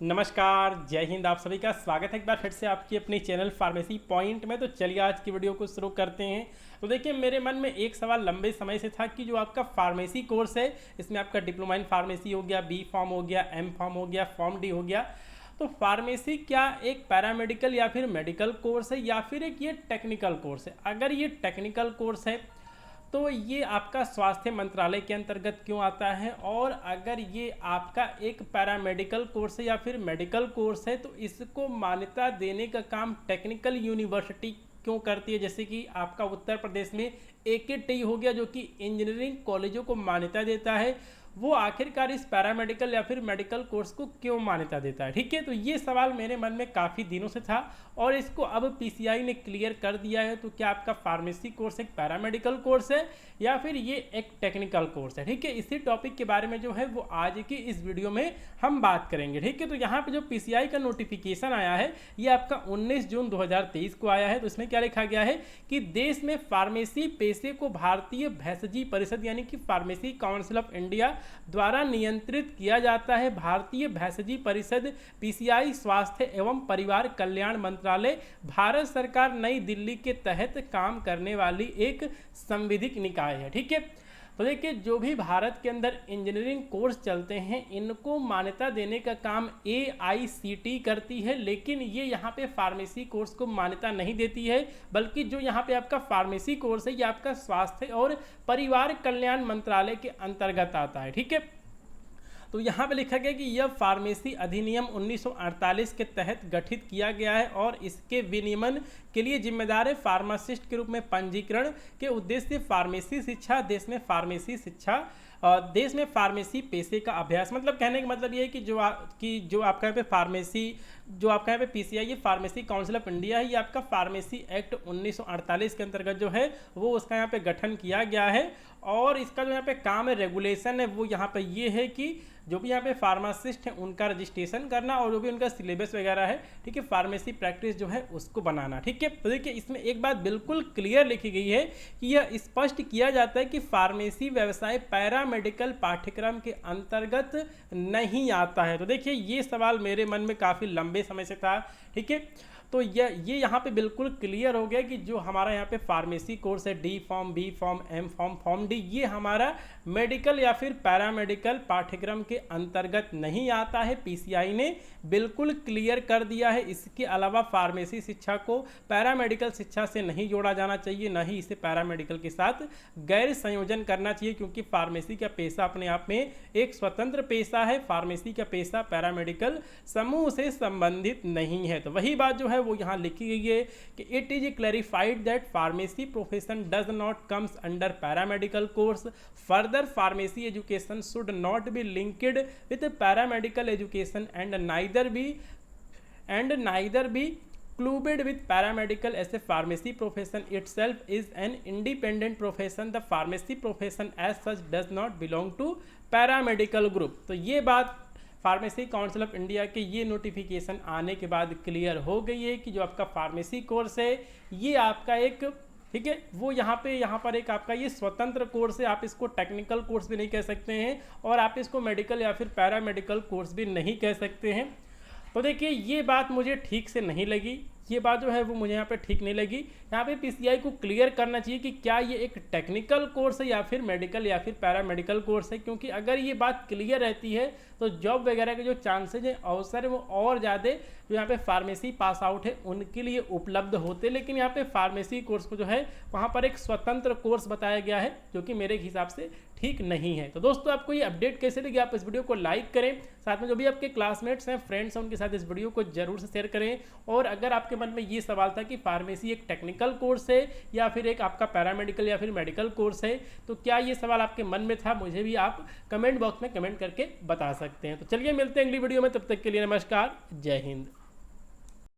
नमस्कार, जय हिंद। आप सभी का स्वागत है एक बार फिर से आपकी अपनी चैनल फार्मेसी पॉइंट में। तो चलिए आज की वीडियो को शुरू करते हैं। तो देखिए, मेरे मन में एक सवाल लंबे समय से था कि जो आपका फार्मेसी कोर्स है, इसमें आपका डिप्लोमा इन फार्मेसी हो गया, बी फार्म हो गया, एम फार्म हो गया, फॉर्म डी हो गया। तो फार्मेसी क्या एक पैरामेडिकल या फिर मेडिकल कोर्स है या फिर एक ये टेक्निकल कोर्स है? अगर ये टेक्निकल कोर्स है तो ये आपका स्वास्थ्य मंत्रालय के अंतर्गत क्यों आता है? और अगर ये आपका एक पैरामेडिकल कोर्स है या फिर मेडिकल कोर्स है तो इसको मान्यता देने का काम टेक्निकल यूनिवर्सिटी क्यों करती है? जैसे कि आपका उत्तर प्रदेश में AKTI हो गया, जो कि इंजीनियरिंग कॉलेजों को मान्यता देता है, वो आखिरकार इस पैरामेडिकल या फिर मेडिकल कोर्स को क्यों मान्यता देता है? ठीक है, तो ये सवाल मेरे मन में काफ़ी दिनों से था और इसको अब PCI ने क्लियर कर दिया है। तो क्या आपका फार्मेसी कोर्स एक पैरामेडिकल कोर्स है या फिर ये एक टेक्निकल कोर्स है? ठीक है, इसी टॉपिक के बारे में जो है वो आज की इस वीडियो में हम बात करेंगे। ठीक है, तो यहाँ पे जो PCI का नोटिफिकेशन आया है ये आपका 19 जून 2023 को आया है। तो इसमें क्या लिखा गया है कि देश में फार्मेसी पेशे को भारतीय भेषजी परिषद यानी कि फार्मेसी काउंसिल ऑफ इंडिया द्वारा नियंत्रित किया जाता है। भारतीय भेषजी परिषद PCI स्वास्थ्य एवं परिवार कल्याण मंत्रालय भारत सरकार नई दिल्ली के तहत काम करने वाली एक संविधिक निकाय है। ठीक है, तो देखिए, जो भी भारत के अंदर इंजीनियरिंग कोर्स चलते हैं इनको मान्यता देने का काम AICTE करती है, लेकिन ये यहाँ पे फार्मेसी कोर्स को मान्यता नहीं देती है, बल्कि जो यहाँ पे आपका फार्मेसी कोर्स है ये आपका स्वास्थ्य और परिवार कल्याण मंत्रालय के अंतर्गत आता है। ठीक है, तो यहाँ पे लिखा गया कि यह फार्मेसी अधिनियम 1948 के तहत गठित किया गया है और इसके विनियमन के लिए जिम्मेदार है। फार्मासिस्ट के रूप में पंजीकरण के उद्देश्य से फार्मेसी शिक्षा, देश में फार्मेसी शिक्षा, देश में फार्मेसी पेशे का अभ्यास। मतलब कहने का मतलब ये है कि जो आपका यहाँ पे फार्मेसी, जो आपका यहाँ पे PCI ये फार्मेसी काउंसिल ऑफ इंडिया है, ये आपका फार्मेसी एक्ट 1948 के अंतर्गत जो है वो उसका यहाँ पे गठन किया गया है। और इसका जो यहाँ पे काम है, रेगुलेशन है, वो यहाँ पे ये है कि जो भी यहाँ पे फार्मासिस्ट हैं उनका रजिस्ट्रेशन करना और जो भी उनका सिलेबस वगैरह है, ठीक है, फार्मेसी प्रैक्टिस जो है उसको बनाना। ठीक है, तो देखिए इसमें एक बात बिल्कुल क्लियर लिखी गई है कि यह स्पष्ट किया जाता है कि फार्मेसी व्यवसाय पैरामेडिकल पाठ्यक्रम के अंतर्गत नहीं आता है। तो देखिए, ये सवाल मेरे मन में काफ़ी लंबे समय से था। ठीक है, तो ये यहाँ पे बिल्कुल क्लियर हो गया कि जो हमारा यहाँ पे फार्मेसी कोर्स है, D pharm, B pharm, M pharm, pharm D, ये हमारा मेडिकल या फिर पैरामेडिकल पाठ्यक्रम के अंतर्गत नहीं आता है। PCI ने बिल्कुल क्लियर कर दिया है। इसके अलावा फार्मेसी शिक्षा को पैरामेडिकल शिक्षा से नहीं जोड़ा जाना चाहिए, न ही इसे पैरामेडिकल के साथ गैर संयोजन करना चाहिए, क्योंकि फार्मेसी का पेशा अपने आप में एक स्वतंत्र पेशा है। फार्मेसी का पेशा पैरामेडिकल समूह से संबंधित नहीं है। तो वही बात जो है वो यहाँ लिखी गई है कि it is clarified that pharmacy profession does not comes under paramedical course. Further pharmacy education should not be linked with paramedical education and neither be clubbed with paramedical as a pharmacy profession itself is an independent profession. The pharmacy profession as such does not belong to paramedical group. तो ये बात pharmacy council of India के ये notification आने के बाद clear हो गई है कि जो आपका फार्मेसी कोर्स है ये आपका एक, ठीक है, वो यहाँ पर एक आपका ये स्वतंत्र कोर्स है। आप इसको टेक्निकल कोर्स भी नहीं कह सकते हैं और आप इसको मेडिकल या फिर पैरामेडिकल कोर्स भी नहीं कह सकते हैं। तो देखिए, ये बात मुझे ठीक से नहीं लगी, ये बात जो है वो मुझे यहाँ पे ठीक नहीं लगी। यहाँ पे PCI को क्लियर करना चाहिए कि क्या ये एक टेक्निकल कोर्स है या फिर मेडिकल या फिर पैरामेडिकल कोर्स है, क्योंकि अगर ये बात क्लियर रहती है तो जॉब वगैरह के जो चांसेज हैं, अवसर है, वो और ज़्यादा जो यहाँ पे फार्मेसी पास आउट है उनके लिए उपलब्ध होते। लेकिन यहाँ पे फार्मेसी कोर्स को जो है वहाँ पर एक स्वतंत्र कोर्स बताया गया है, जो कि मेरे हिसाब से ठीक नहीं है। तो दोस्तों, आपको ये अपडेट कैसे लगी? आप इस वीडियो को लाइक करें, साथ में जो भी आपके क्लासमेट्स हैं, फ्रेंड्स हैं, उनके साथ इस वीडियो को जरूर से शेयर करें। और अगर आपके मन में ये सवाल था कि फार्मेसी एक टेक्निकल कोर्स है या फिर एक आपका पैरामेडिकल या फिर मेडिकल कोर्स है, तो क्या ये सवाल आपके मन में था? मुझे भी आप कमेंट बॉक्स में कमेंट करके बता सकते हैं। तो चलिए मिलते हैं अगली वीडियो में, तब तक के लिए नमस्कार, जय हिंद।